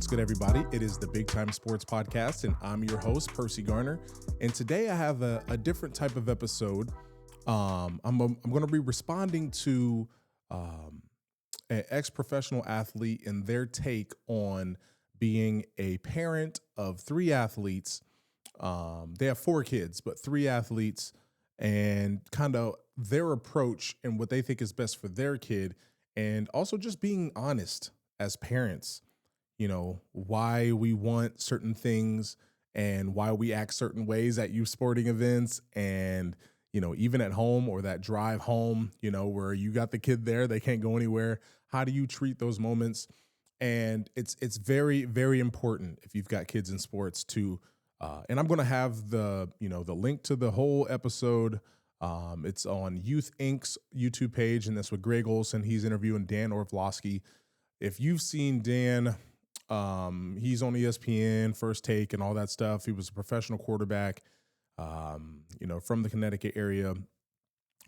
What's good, everybody? It is the Big Time Sports Podcast, and I'm your host, Perci Garner. And today I have a different type of episode. I'm going to be responding to an ex-professional athlete and their take on being a parent of three athletes. They have four kids, but three athletes, and kind of their approach and what they think is best for their kid, and also just being honest as parents. You know, why we want certain things and why we act certain ways at youth sporting events and, even at home or that drive home, where you got the kid there, they can't go anywhere. How do you treat those moments? And it's very, very important if you've got kids in sports to, and I'm going to have the link to the whole episode. It's on Youth Inc.'s YouTube page, and that's with Greg Olson. He's interviewing Dan Orlovsky. If you've seen Dan, he's on ESPN, First Take, and all that stuff. He was a professional quarterback, from the Connecticut area,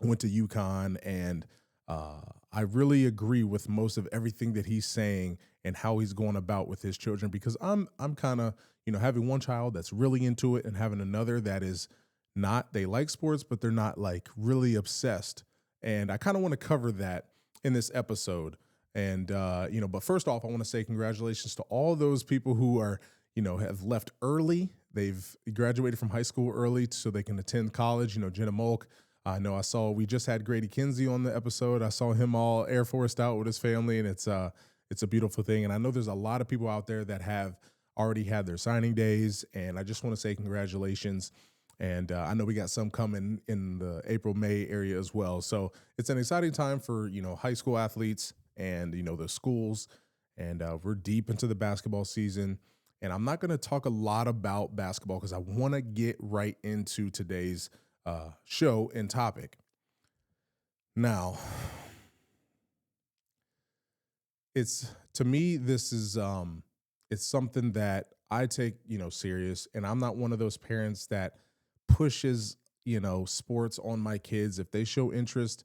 went to UConn, and I really agree with most of everything that he's saying and how he's going about with his children, because I'm kind of, having one child that's really into it and having another that is not. They like sports, but they're not like really obsessed. And I kind of want to cover that in this episode. And, but first off, I want to say congratulations to all those people who are, have left early. They've graduated from high school early so they can attend college. Jenna Mulk. We just had Grady Kinsey on the episode. I saw him all Air Forced out with his family, and it's a beautiful thing. And I know there's a lot of people out there that have already had their signing days, and I just want to say congratulations. And I know we got some coming in the April, May area as well. So it's an exciting time for, high school athletes and, the schools. And we're deep into the basketball season. And I'm not going to talk a lot about basketball because I want to get right into today's show and topic. Now, to me, this is it's something that I take, serious. And I'm not one of those parents that pushes, sports on my kids. If they show interest,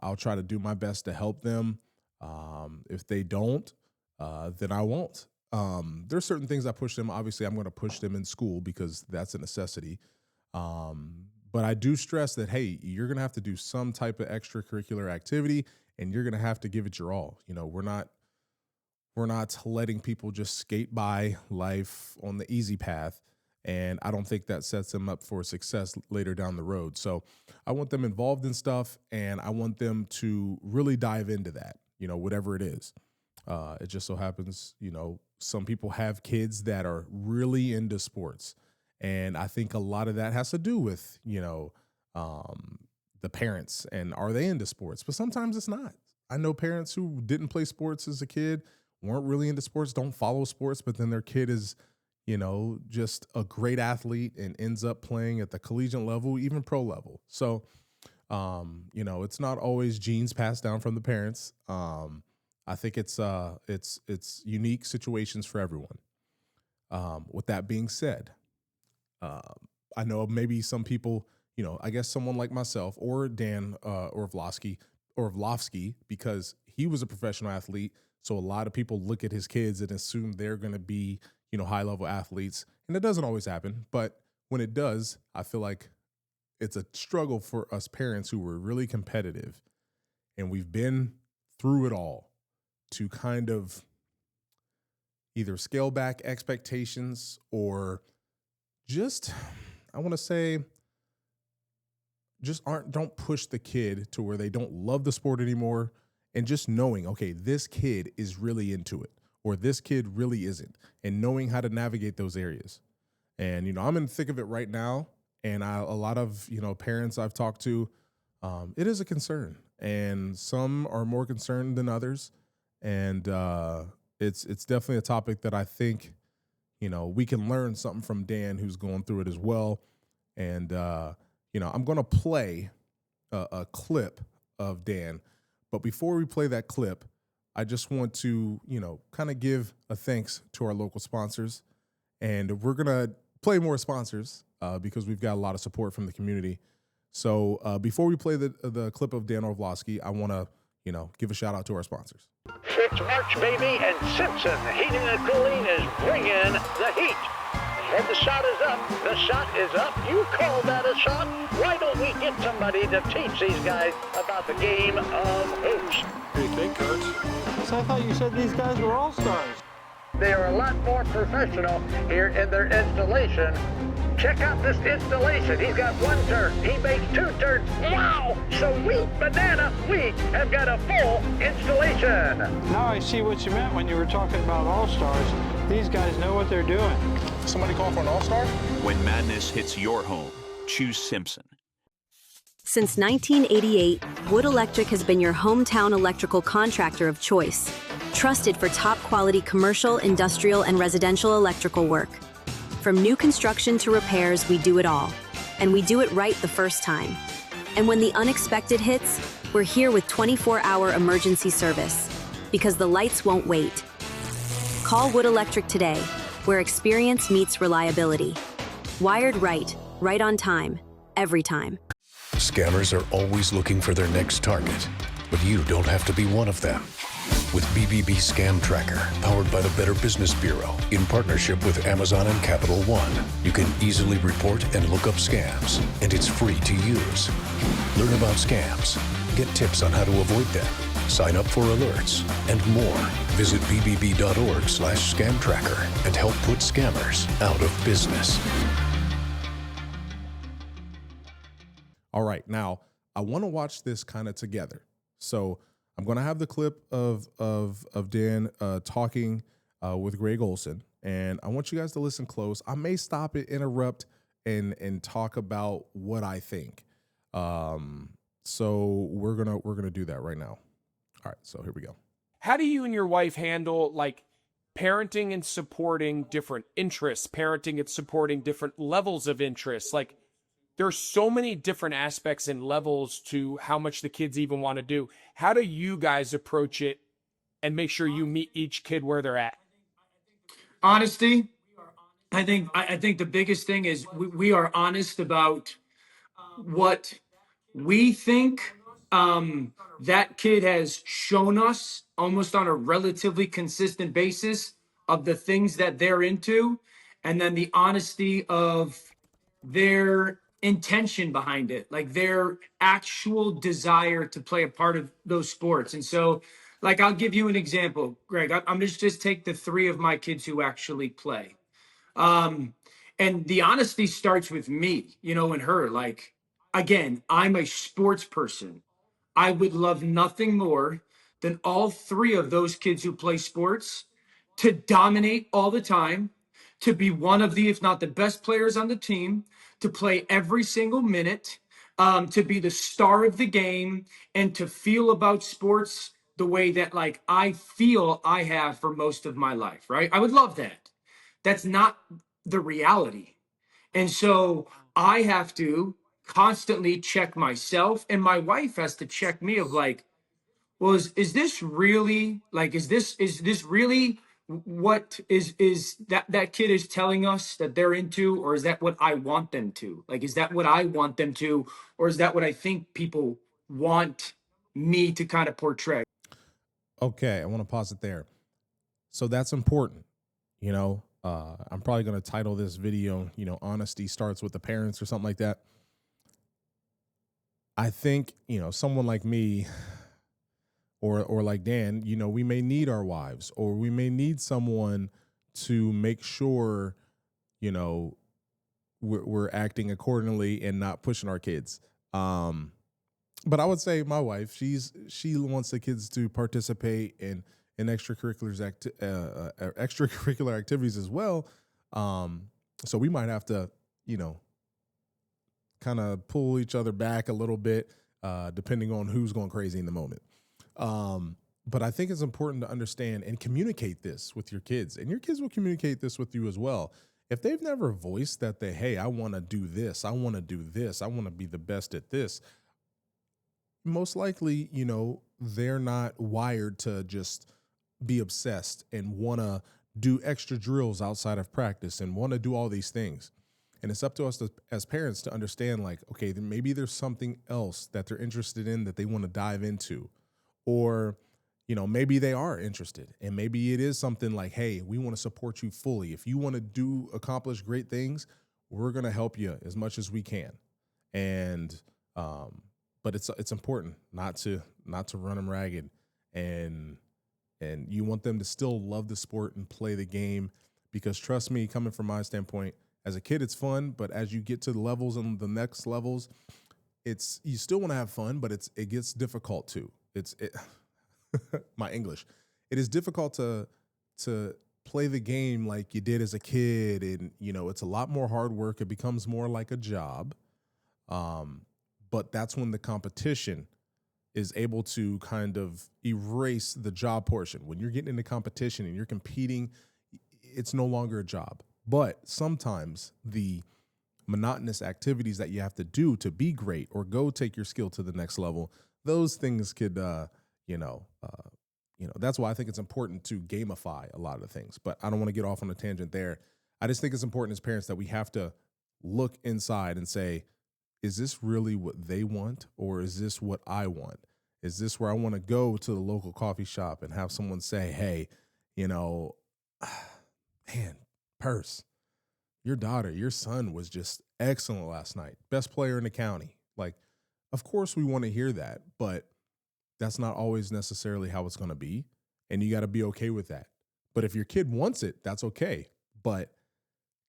I'll try to do my best to help them. If they don't, then I won't. There's certain things I push them. Obviously, I'm going to push them in school because that's a necessity. But I do stress that, hey, you're going to have to do some type of extracurricular activity, and you're going to have to give it your all. We're not letting people just skate by life on the easy path. And I don't think that sets them up for success later down the road. So I want them involved in stuff, and I want them to really dive into that, whatever it is. It just so happens, some people have kids that are really into sports. And I think a lot of that has to do with, the parents and are they into sports? But sometimes it's not. I know parents who didn't play sports as a kid, weren't really into sports, don't follow sports, but then their kid is, just a great athlete and ends up playing at the collegiate level, even pro level. So, it's not always genes passed down from the parents. I think it's unique situations for everyone. With that being said, I know maybe some people, I guess someone like myself or Dan Orlovsky, because he was a professional athlete. So a lot of people look at his kids and assume they're going to be, high-level athletes. And it doesn't always happen. But when it does, I feel like it's a struggle for us parents who were really competitive. And we've been through it all to kind of either scale back expectations or just, I want to say, don't push the kid to where they don't love the sport anymore. And just knowing, okay, this kid is really into it, or this kid really isn't, and knowing how to navigate those areas. And, I'm in the thick of it right now. And a lot of, parents I've talked to, it is a concern. And some are more concerned than others. And it's definitely a topic that I think, we can learn something from Dan, who's going through it as well. And, I'm going to play a clip of Dan. But before we play that clip, I just want to, kind of give a thanks to our local sponsors. And we're going to play more sponsors because we've got a lot of support from the community. So before we play the clip of Dan Orlovsky, I want to, give a shout out to our sponsors. It's March, baby, and Simpson Heating and Cooling is bringing the heat. And the shot is up. The shot is up. You call that a shot? Why don't we get somebody to teach these guys about the game of hoops? What do you think, Coach? So I thought you said these guys were all-stars. They are a lot more professional here in their installation. Check out this installation. He's got one turn. He makes two turns. Wow! Sweet banana. We have got a full installation. Now I see what you meant when you were talking about all-stars. These guys know what they're doing. Somebody call for an all-star? When madness hits your home, choose Simpson. Since 1988, Wood Electric has been your hometown electrical contractor of choice. Trusted for top-quality commercial, industrial, and residential electrical work. From new construction to repairs, we do it all. And we do it right the first time. And when the unexpected hits, we're here with 24-hour emergency service. Because the lights won't wait. Call Wood Electric today, where experience meets reliability. Wired right, right on time, every time. Scammers are always looking for their next target, but you don't have to be one of them. With BBB Scam Tracker, powered by the Better Business Bureau, in partnership with Amazon and Capital One, you can easily report and look up scams, and it's free to use. Learn about scams, get tips on how to avoid them, sign up for alerts, and more. Visit bbb.org/scam tracker and help put scammers out of business. All right, now I want to watch this kind of together. So I'm going to have the clip of Dan talking with Greg Olsen, and I want you guys to listen close. I may stop it, interrupt, and talk about what I think. So we're gonna do that right now. All right, so here we go. How do you and your wife handle like parenting and supporting different interests, parenting and supporting different levels of interest? Like there's so many different aspects and levels to how much the kids even want to do. How do you guys approach it and make sure you meet each kid where they're at? Honesty. I think the biggest thing is we are honest about what we think that kid has shown us almost on a relatively consistent basis of the things that they're into, and then the honesty of their intention behind it, like their actual desire to play a part of those sports. And so, like, I'll give you an example, Greg. I'm just take the three of my kids who actually play. And the honesty starts with me, and her. Like, again, I'm a sports person. I would love nothing more than all three of those kids who play sports to dominate all the time, to be one of the, if not the best players on the team, to play every single minute, to be the star of the game, and to feel about sports the way that, like, I feel I have for most of my life, right? I would love that. That's not the reality. And so I have to constantly check myself, and my wife has to check me of like, well, is this really like, is this really what is that kid is telling us that they're into, or is that what I want them to? Like, is that what I want them to, or is that what I think people want me to kind of portray? Okay, I want to pause it there. So that's important. I'm probably going to title this video, honesty starts with the parents or something like that. I think, someone like me or like Dan, we may need our wives, or we may need someone to make sure, we're acting accordingly and not pushing our kids. But I would say my wife, she wants the kids to participate in extracurricular activities as well. So we might have to, kind of pull each other back a little bit, depending on who's going crazy in the moment. But I think it's important to understand and communicate this with your kids, and your kids will communicate this with you as well. If they've never voiced that hey, I want to do this, I want to do this, I want to be the best at this, most likely, they're not wired to just be obsessed and want to do extra drills outside of practice and want to do all these things. And it's up to us as parents to understand, like, okay, then maybe there's something else that they're interested in that they want to dive into, Or, maybe they are interested, and maybe it is something like, hey, we want to support you fully. If you want to accomplish great things, we're going to help you as much as we can. And, but it's important not to run them ragged, and you want them to still love the sport and play the game, because trust me, coming from my standpoint, as a kid, it's fun, but as you get to the levels and the next levels, you still want to have fun, but it gets difficult too. My English. It is difficult to play the game like you did as a kid, and it's a lot more hard work. It becomes more like a job. But that's when the competition is able to kind of erase the job portion. When you're getting into competition and you're competing, it's no longer a job. But sometimes the monotonous activities that you have to do to be great or go take your skill to the next level, those things could, that's why I think it's important to gamify a lot of things. But I don't want to get off on a tangent there. I just think it's important as parents that we have to look inside and say, is this really what they want, or is this what I want? Is this where I want to go to the local coffee shop and have someone say, hey, man, Purse, your son was just excellent last night. Best player in the county. Like, of course we want to hear that, but that's not always necessarily how it's going to be. And you got to be okay with that. But if your kid wants it, that's okay. But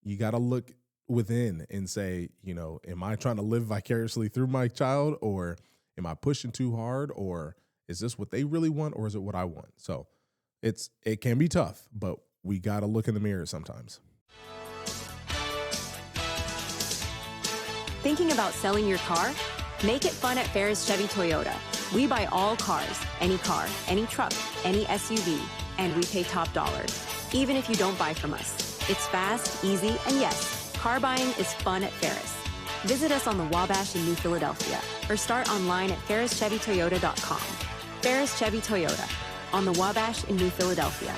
you got to look within and say, am I trying to live vicariously through my child, or am I pushing too hard, or is this what they really want, or is it what I want? So it can be tough, but we got to look in the mirror sometimes. Thinking about selling your car? Make it fun at Ferris Chevy Toyota. We buy all cars, any car, any truck, any SUV, and we pay top dollar, even if you don't buy from us. It's fast, easy, and yes, car buying is fun at Ferris. Visit us on the Wabash in New Philadelphia, or start online at ferrischevytoyota.com. Ferris Chevy Toyota, on the Wabash in New Philadelphia.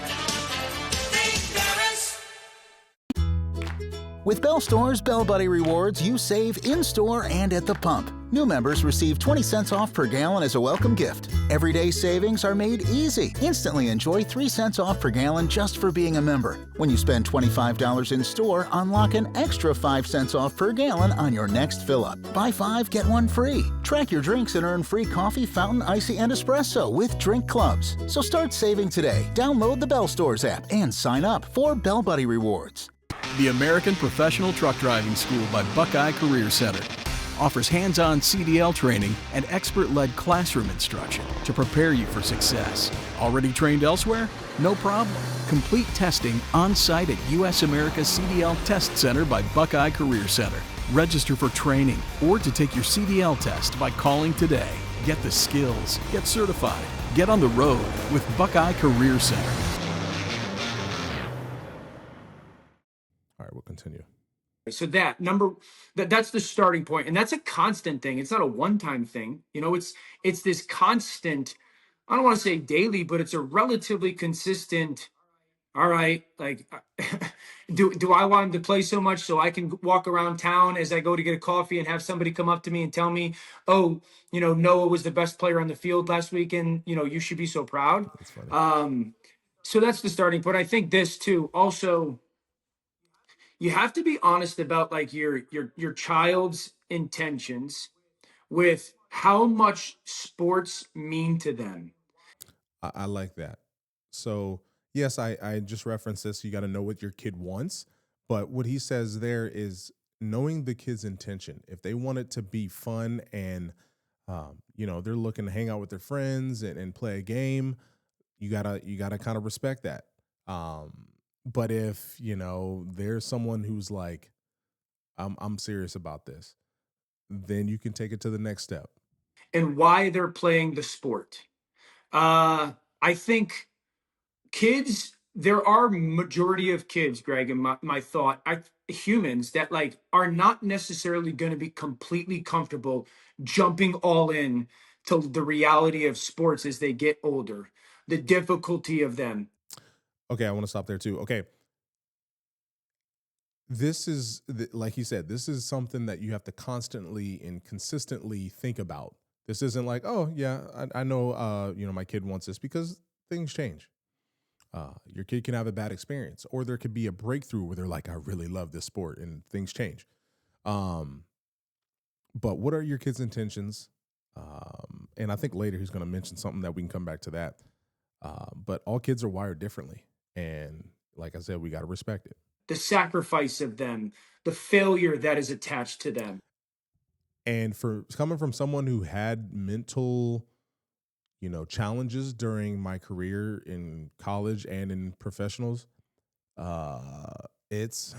With Bell Store's Bell Buddy Rewards, you save in-store and at the pump. New members receive 20 cents off per gallon as a welcome gift. Everyday savings are made easy. Instantly enjoy 3 cents off per gallon just for being a member. When you spend $25 in store, unlock an extra 5 cents off per gallon on your next fill-up. Buy 5, get 1 free. Track your drinks and earn free coffee, fountain, icy, and espresso with drink clubs. So start saving today. Download the Bell Stores app and sign up for Bell Buddy Rewards. The American Professional Truck Driving School by Buckeye Career Center offers hands-on CDL training and expert-led classroom instruction to prepare you for success. Already trained elsewhere? No problem. Complete testing on-site at U.S. America CDL Test Center by Buckeye Career Center. Register for training or to take your CDL test by calling today. Get the skills, get certified, get on the road with Buckeye Career Center. All right, we'll continue. So that's the starting point, and that's a constant thing. It's not a one-time thing. It's this constant. I don't want to say daily, but it's a relatively consistent. All right, like, do I want him to play so much so I can walk around town as I go to get a coffee and have somebody come up to me and tell me, oh, Noah was the best player on the field last weekend. You should be so proud. That's funny. So that's the starting point. I think this too. Also, you have to be honest about like your child's intentions with how much sports mean to them. I like that. So yes, I just referenced this. You got to know what your kid wants, but what he says there is knowing the kid's intention. If they want it to be fun and they're looking to hang out with their friends and play a game, you gotta kind of respect that. But if, there's someone who's like, I'm serious about this, then you can take it to the next step. And why they're playing the sport. I think there are majority of kids, Greg, and my thought, humans that like are not necessarily going to be completely comfortable jumping all in to the reality of sports as they get older, the difficulty of them. Okay, I want to stop there too. Okay. This is, like he said, this is something that you have to constantly and consistently think about This isn't like, oh yeah, I know, my kid wants this, because things change. Your kid can have a bad experience, or there could be a breakthrough where they're like, I really love this sport, and things change. Um, but what are your kids' intentions? And I think later he's going to mention something that we can come back to that. But all kids are wired differently. And like I said, we got to respect it. The sacrifice of them, the failure that is attached to them. And for coming from someone who had mental, challenges during my career in college and in professionals, it's,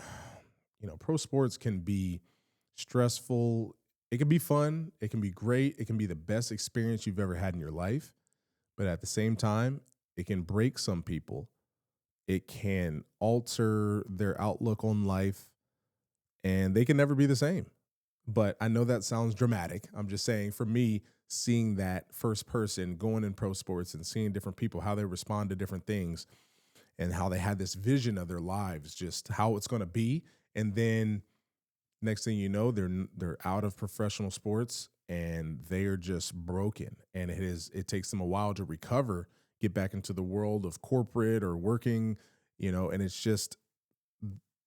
pro sports can be stressful. It can be fun. It can be great. It can be the best experience you've ever had in your life. But at the same time, it can break some people. It can alter their outlook on life, and they can never be the same. But I know that sounds dramatic. I'm just saying, for me, seeing that first person going in pro sports and seeing different people, how they respond to different things, and how they had this vision of their lives, just how it's going to be. And then next thing you know, they're out of professional sports and they are just broken. And it takes them a while to recover, get back into the world of corporate or working, and it's just,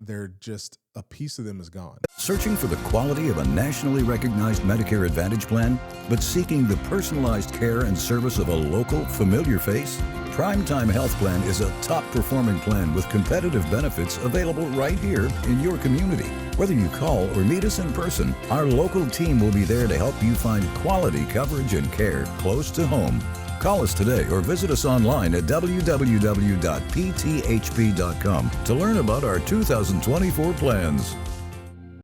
they're just, a piece of them is gone. Searching for the quality of a nationally recognized Medicare Advantage plan, but seeking the personalized care and service of a local, familiar face? Primetime Health Plan is a top-performing plan with competitive benefits available right here in your community. Whether you call or meet us in person, our local team will be there to help you find quality coverage and care close to home. Call us today or visit us online at www.pthp.com to learn about our 2024 plans.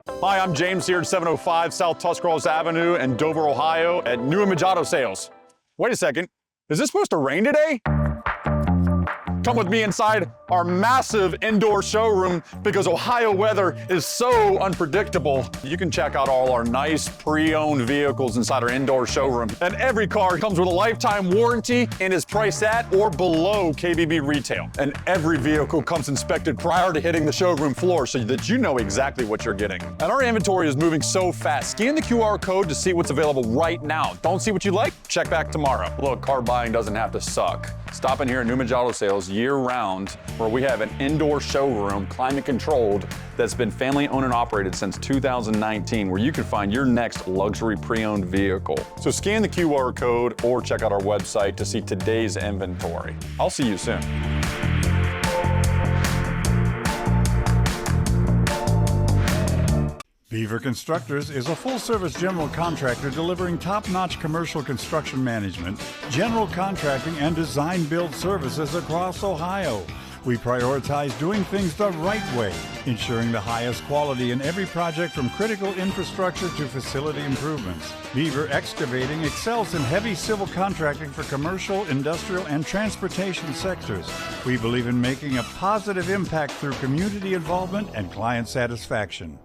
Hi, I'm James here at 705 South Tuscarawas Avenue in Dover, Ohio at New Image Auto Sales. Wait a second, is this supposed to rain today? Come with me inside our massive indoor showroom because Ohio weather is so unpredictable. You can check out all our nice pre-owned vehicles inside our indoor showroom. And every car comes with a lifetime warranty and is priced at or below KBB retail. And every vehicle comes inspected prior to hitting the showroom floor so that you know exactly what you're getting. And our inventory is moving so fast. Scan the QR code to see what's available right now. Don't see what you like? Check back tomorrow. Look, car buying doesn't have to suck. Stop in here at New Image Auto Sales year-round, where we have an indoor showroom, climate-controlled, that's been family-owned and operated since 2019, where you can find your next luxury pre-owned vehicle. So scan the QR code or check out our website to see today's inventory. I'll see you soon. Beaver Constructors is a full-service general contractor delivering top-notch commercial construction management, general contracting, and design-build services across Ohio. We prioritize doing things the right way, ensuring the highest quality in every project from critical infrastructure to facility improvements. Beaver Excavating excels in heavy civil contracting for commercial, industrial, and transportation sectors. We believe in making a positive impact through community involvement and client satisfaction.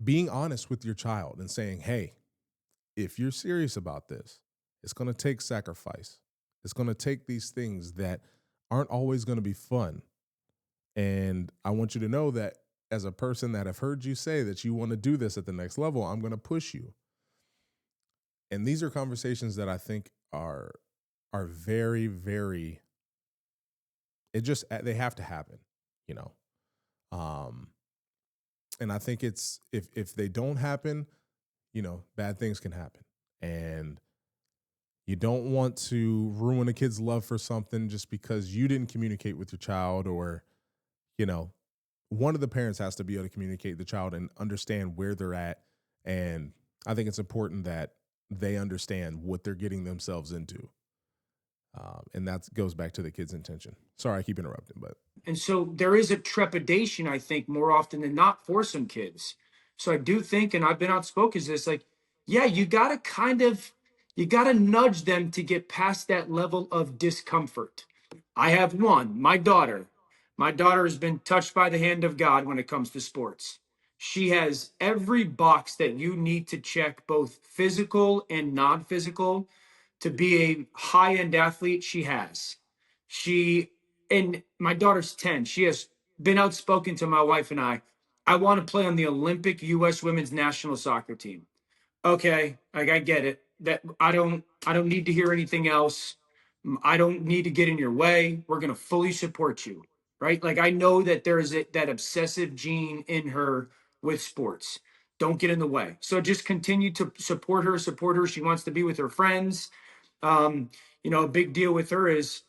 Being honest with your child and saying, hey, if you're serious about this, it's going to take sacrifice. It's going to take these things that aren't always going to be fun. And I want you to know that as a person that have heard you say that you want to do this at the next level, I'm going to push you. And these are conversations that I think are very, very, they have to happen, and I think it's, if they don't happen, bad things can happen. And you don't want to ruin a kid's love for something just because you didn't communicate with your child, or, one of the parents has to be able to communicate with the child and understand where they're at. And I think it's important that they understand what they're getting themselves into. And that goes back to the kid's intention. Sorry, I keep interrupting, but. And so there is a trepidation, I think, more often than not for some kids. So I do think, and I've been outspoken, is this, like, yeah, you got to nudge them to get past that level of discomfort. I have one, my daughter. My daughter has been touched by the hand of God when it comes to sports. She has every box that you need to check, both physical and non-physical, to be a high-end athlete. She has. And my daughter's 10. She has been outspoken to my wife and I want to play on the Olympic U.S. women's national soccer team. Okay, like, I get it. that I don't need to hear anything else. I don't need to get in your way. We're going to fully support you. Right? Like I know that there is that obsessive gene in her with sports. Don't get in the way. So just continue to support her, support her. She wants to be with her friends. Um, a big deal with her is,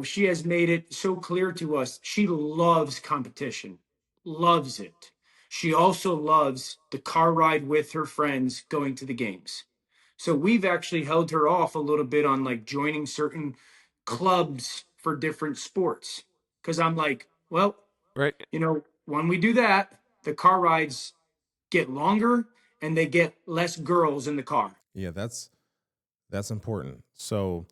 she has made it so clear to us. She loves competition, loves it. She also loves the car ride with her friends going to the games. So we've actually held her off a little bit on like joining certain clubs for different sports. Cause I'm like, well, Right. When we do that, the car rides get longer and they get less girls in the car. Yeah, that's important. So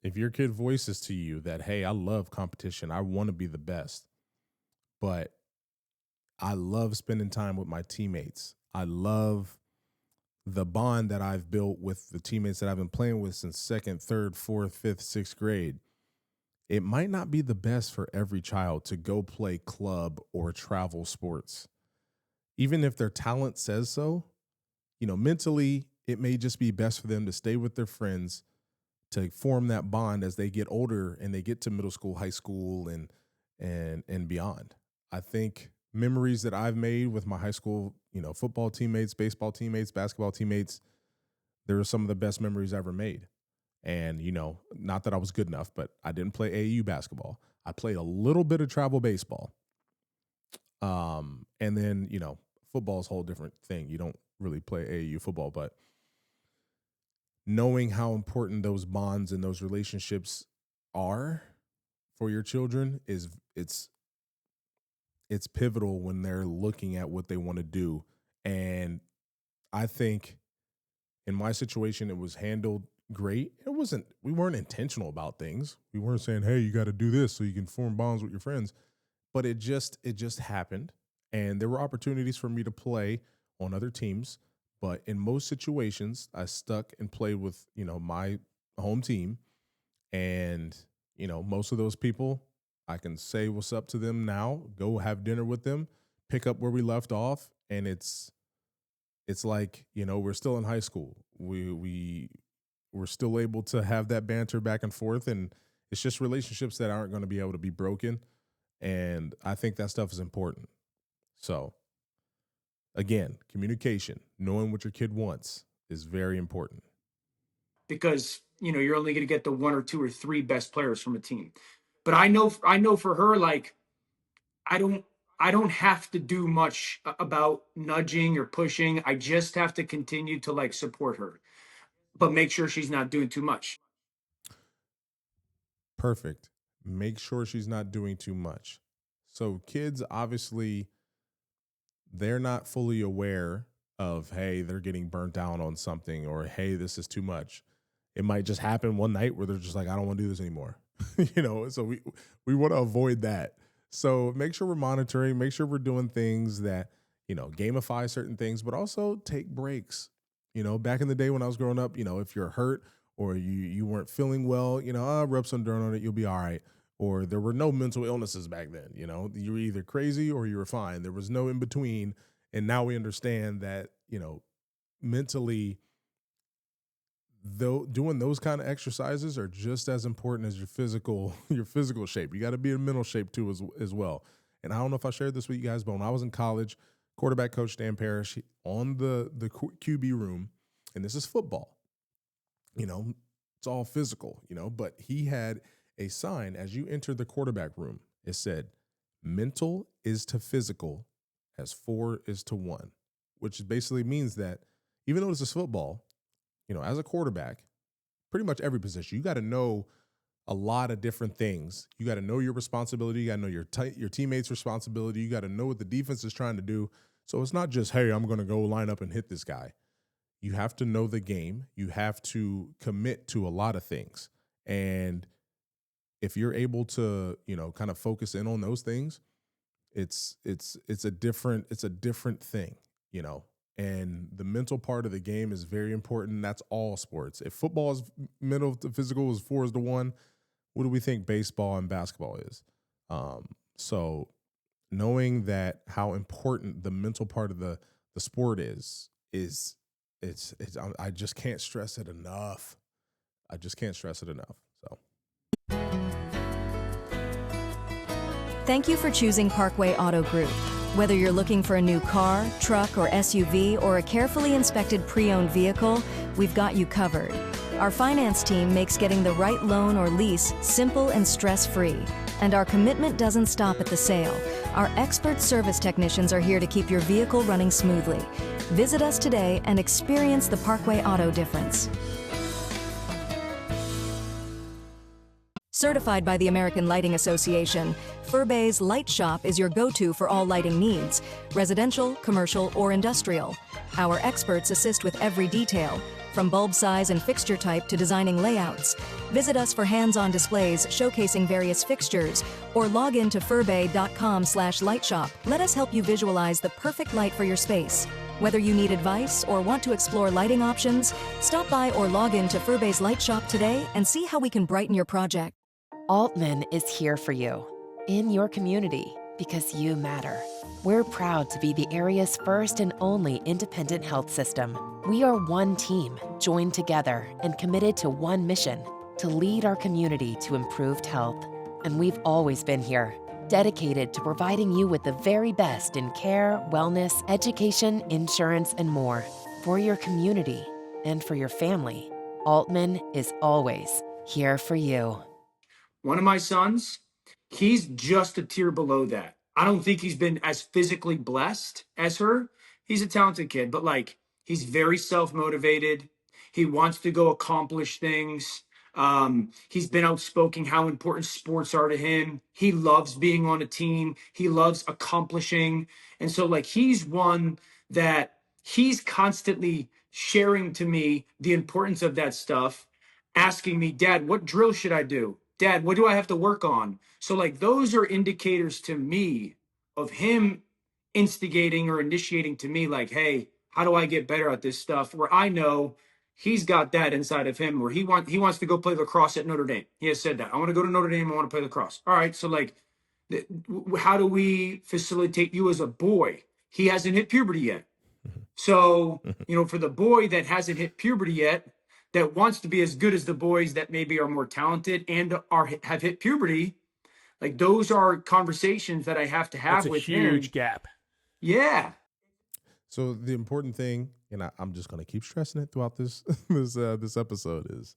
if your kid voices to you that, hey, I love competition, I want to be the best, but I love spending time with my teammates. I love the bond that I've built with the teammates that I've been playing with since second, third, fourth, fifth, sixth grade. It might not be the best for every child to go play club or travel sports. Even if their talent says so, mentally, it may just be best for them to stay with their friends to form that bond as they get older and they get to middle school, high school, and beyond. I think memories that I've made with my high school, football teammates, baseball teammates, basketball teammates, they were some of the best memories I ever made. And, not that I was good enough, but I didn't play AAU basketball. I played a little bit of travel baseball. And then, football is a whole different thing. You don't really play AAU football, but knowing how important those bonds and those relationships are for your children it's pivotal when they're looking at what they want to do. And I think in my situation, it was handled great. We weren't intentional about things. We weren't saying, hey, you got to do this so you can form bonds with your friends. But it just happened. And there were opportunities for me to play on other teams. But in most situations, I stuck and played with, my home team. And, most of those people, I can say what's up to them now, go have dinner with them, pick up where we left off. And it's like, we're still in high school. We're still able to have that banter back and forth. And it's just relationships that aren't going to be able to be broken. And I think that stuff is important. So again, communication, knowing what your kid wants is very important. Because, you're only going to get the one or two or three best players from a team. But I know for her, like, I don't have to do much about nudging or pushing. I just have to continue to like support her, but make sure she's not doing too much. Perfect. Make sure she's not doing too much. So kids, obviously, they're not fully aware of, hey, they're getting burnt down on something, or, hey, this is too much. It might just happen one night where they're just like, I don't want to do this anymore. So we want to avoid that. So make sure we're monitoring, make sure we're doing things that, gamify certain things, but also take breaks. Back in the day when I was growing up, if you're hurt or you weren't feeling well, rub some dirt on it, you'll be all right. Or there were no mental illnesses back then. You were either crazy or you were fine. There was no in between. And now we understand that, mentally, though, doing those kind of exercises are just as important as your physical shape. You got to be in mental shape too as well. And I don't know if I shared this with you guys, but when I was in college, quarterback coach Dan Parrish on the QB room, and this is football, it's all physical, but he had a sign as you enter the quarterback room. It said, mental is to physical as 4 is to 1, which basically means that even though this is football, as a quarterback, pretty much every position, you got to know a lot of different things. You got to know your responsibility. You got to know your teammates' responsibility. You got to know what the defense is trying to do. So it's not just, hey, I'm going to go line up and hit this guy. You have to know the game. You have to commit to a lot of things. And if you're able to, kind of focus in on those things, it's a different thing, And the mental part of the game is very important. That's all sports. If football is mental to physical is 4 is to 1, what do we think baseball and basketball is? So knowing that how important the mental part of the sport is I just can't stress it enough. I just can't stress it enough. So. Thank you for choosing Parkway Auto Group. Whether you're looking for a new car, truck, or SUV, or a carefully inspected pre-owned vehicle, we've got you covered. Our finance team makes getting the right loan or lease simple and stress-free. And our commitment doesn't stop at the sale. Our expert service technicians are here to keep your vehicle running smoothly. Visit us today and experience the Parkway Auto difference. Certified by the American Lighting Association, Furbay's Light Shop is your go-to for all lighting needs, residential, commercial, or industrial. Our experts assist with every detail, from bulb size and fixture type to designing layouts. Visit us for hands-on displays showcasing various fixtures, or log in to furbay.com/lightshop. Let us help you visualize the perfect light for your space. Whether you need advice or want to explore lighting options, stop by or log in to Furbay's Light Shop today and see how we can brighten your project. Altman is here for you, in your community, because you matter. We're proud to be the area's first and only independent health system. We are one team, joined together and committed to one mission, to lead our community to improved health. And we've always been here, dedicated to providing you with the very best in care, wellness, education, insurance, and more. For your community and for your family, Altman is always here for you. One of my sons, he's just a tier below that. I don't think he's been as physically blessed as her. He's a talented kid, but like he's very self-motivated. He wants to go accomplish things. He's been outspoken how important sports are to him. He loves being on a team. He loves accomplishing. And so like he's one that he's constantly sharing to me the importance of that stuff, asking me, Dad, what drill should I do? Dad, what do I have to work on? So like those are indicators to me of him instigating or initiating to me like, hey, how do I get better at this stuff? Where I know he's got that inside of him where he wants to go play lacrosse at Notre Dame. He has said that. I want to go to Notre Dame. I want to play lacrosse. All right. So like, how do we facilitate you as a boy? He hasn't hit puberty yet. So, for the boy that hasn't hit puberty yet, that wants to be as good as the boys that maybe are more talented and have hit puberty, like those are conversations that I have to have with him. That's a huge gap. Yeah. So the important thing, and I'm just going to keep stressing it throughout this episode, is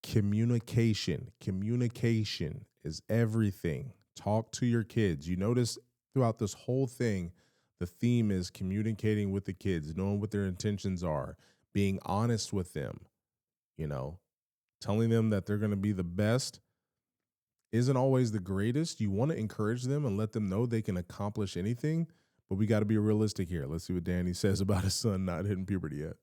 communication. Communication is everything. Talk to your kids. You notice throughout this whole thing, the theme is communicating with the kids, knowing what their intentions are, being honest with them, telling them that they're going to be the best isn't always the greatest. You want to encourage them and let them know they can accomplish anything, but we got to be realistic here. Let's see what Danny says about his son not hitting puberty yet.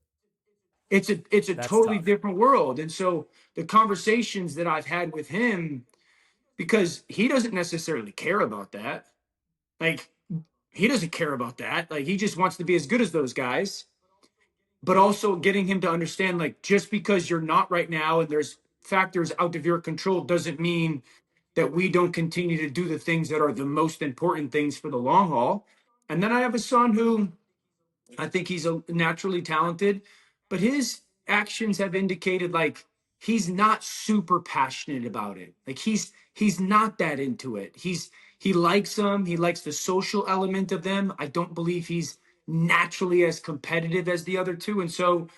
It's a totally different world. And so the conversations that I've had with him, because he doesn't necessarily care about that. Like, he doesn't care about that. Like, he just wants to be as good as those guys. But also getting him to understand, like, just because you're not right now and there's factors out of your control doesn't mean that we don't continue to do the things that are the most important things for the long haul. And then I have a son who I think he's naturally talented, but his actions have indicated like he's not super passionate about it. Like he's not that into it. He likes them. He likes the social element of them. I don't believe he's naturally as competitive as the other two. And so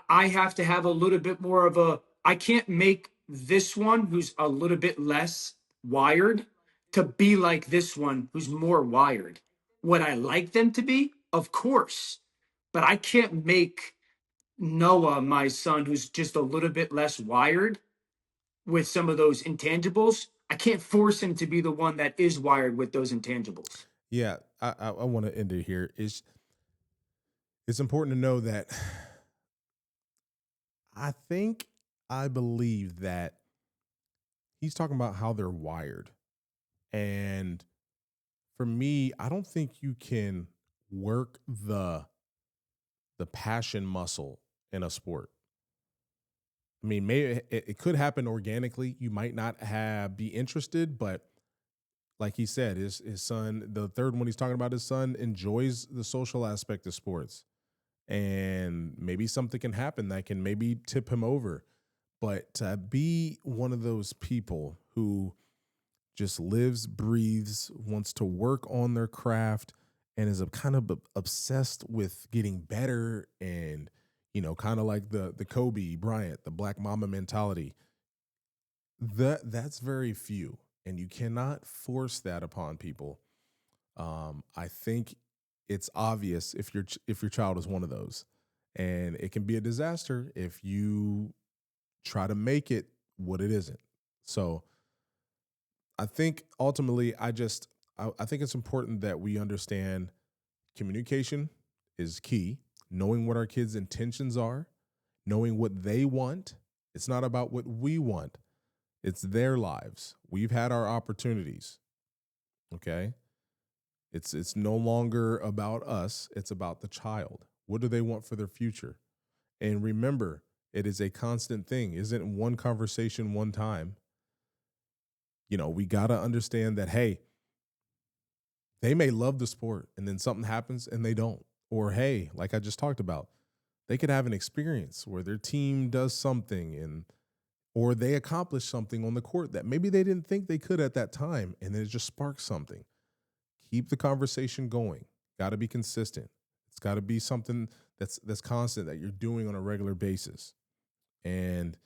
I have to have a little bit more of I can't make this one who's a little bit less wired to be like this one who's more wired. Would I like them to be? Of course. But I can't make Noah, my son, who's just a little bit less wired with some of those intangibles. I can't force him to be the one that is wired with those intangibles. Yeah, I want to end it here. It's important to know that I believe that he's talking about how they're wired. And for me, I don't think you can work the passion muscle in a sport. I mean, maybe it could happen organically. You might not be interested, but like he said, his son, the third one he's talking about, his son enjoys the social aspect of sports. and maybe something can happen that can maybe tip him over. But to be one of those people who just lives, breathes, wants to work on their craft, and is kind of obsessed with getting better, and kind of like the Kobe Bryant, the Black Mamba mentality. That's very few, and you cannot force that upon people. I think it's obvious if your child is one of those, and it can be a disaster if you try to make it what it isn't. So I think ultimately, I think it's important that we understand communication is key. Knowing what our kids' intentions are, knowing what they want. It's not about what we want. It's their lives. We've had our opportunities. Okay? It's no longer about us. It's about the child. What do they want for their future? And remember, it is a constant thing. Isn't one conversation one time? We got to understand that, hey, they may love the sport and then something happens and they don't. Or, hey, like I just talked about, they could have an experience where their team does something or they accomplish something on the court that maybe they didn't think they could at that time, and then it just sparks something. Keep the conversation going. Got to be consistent. It's got to be something that's constant that you're doing on a regular basis. And,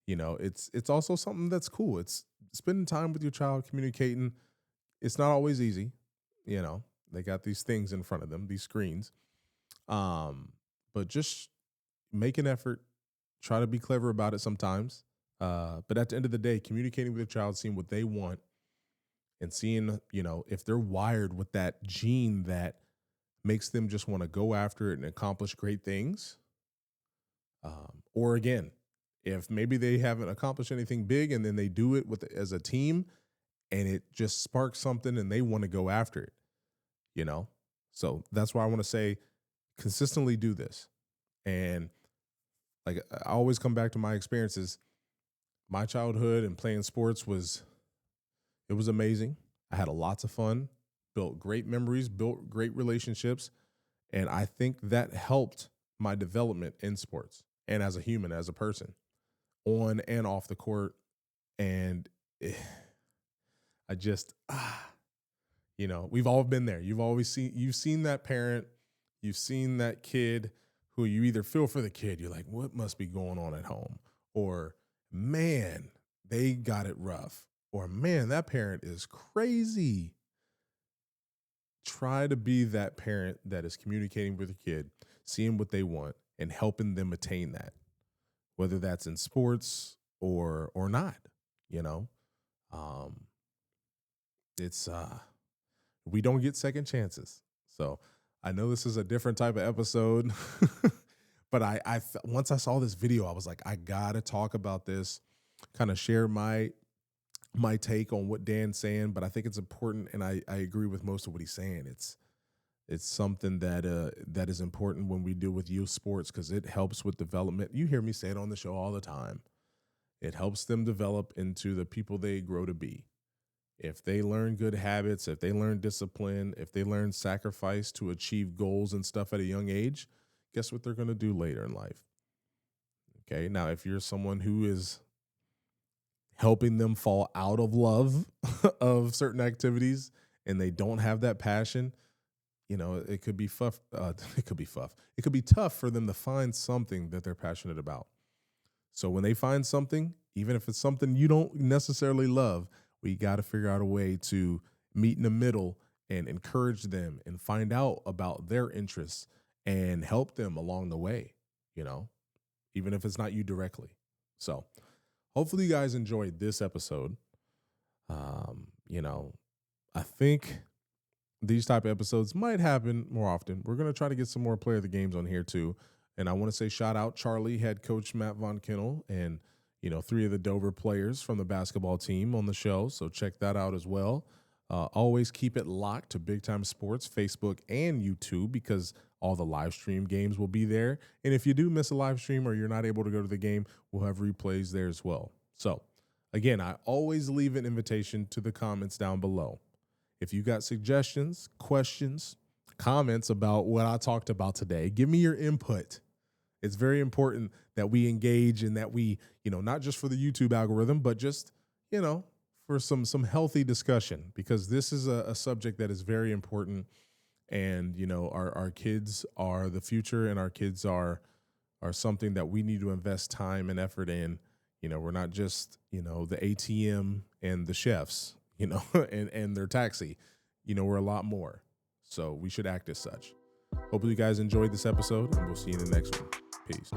it's also something that's cool. It's spending time with your child, communicating. It's not always easy. They got these things in front of them, these screens. But just make an effort. Try to be clever about it sometimes. But at the end of the day, communicating with your child, seeing what they want, and seeing, if they're wired with that gene that makes them just want to go after it and accomplish great things. Or again, if maybe they haven't accomplished anything big and then they do it as a team and it just sparks something and they want to go after it, So that's why I want to say consistently do this. And like I always come back to my experiences. My childhood and playing sports was amazing. I had lots of fun, built great memories, built great relationships. And I think that helped my development in sports and as a human, as a person, on and off the court. And I just, we've all been there. You've seen that parent, you've seen that kid who you either feel for the kid. You're like, what must be going on at home? Or, man, they got it rough. Or, man, that parent is crazy. Try to be that parent that is communicating with a kid, seeing what they want, and helping them attain that, whether that's in sports or not. It's we don't get second chances. So I know this is a different type of episode, but I once I saw this video, I was like, I gotta talk about this, kind of share my take on what Dan's saying. But I think it's important, and I agree with most of what he's saying. It's something that is important when we deal with youth sports, because it helps with development. You hear me say it on the show all the time. It helps them develop into the people they grow to be. If they learn good habits, if they learn discipline, if they learn sacrifice to achieve goals and stuff at a young age, guess what they're going to do later in life? Okay, now if you're someone who is helping them fall out of love of certain activities and they don't have that passion, it could be it could be tough for them to find something that they're passionate about. So when they find something, even if it's something you don't necessarily love, we got to figure out a way to meet in the middle and encourage them and find out about their interests and help them along the way, even if it's not you directly. So hopefully you guys enjoyed this episode. I think these type of episodes might happen more often. We're going to try to get some more player of the games on here too. And I want to say shout out Charlie, head coach Matt Von Kennel, and 3 of the Dover players from the basketball team on the show. So check that out as well. Always keep it locked to Big Time Sports, Facebook and YouTube, because all the live stream games will be there. And if you do miss a live stream or you're not able to go to the game, we'll have replays there as well. So again, I always leave an invitation to the comments down below. If you got suggestions, questions, comments about what I talked about today. Give me your input. It's very important that we engage and that we, not just for the YouTube algorithm, but just, for some healthy discussion, because this is a subject that is very important. And, our kids are the future, and our kids are something that we need to invest time and effort in. We're not just, the ATM and the chefs, and their taxi. We're a lot more. So we should act as such. Hopefully you guys enjoyed this episode, and we'll see you in the next one. Peace.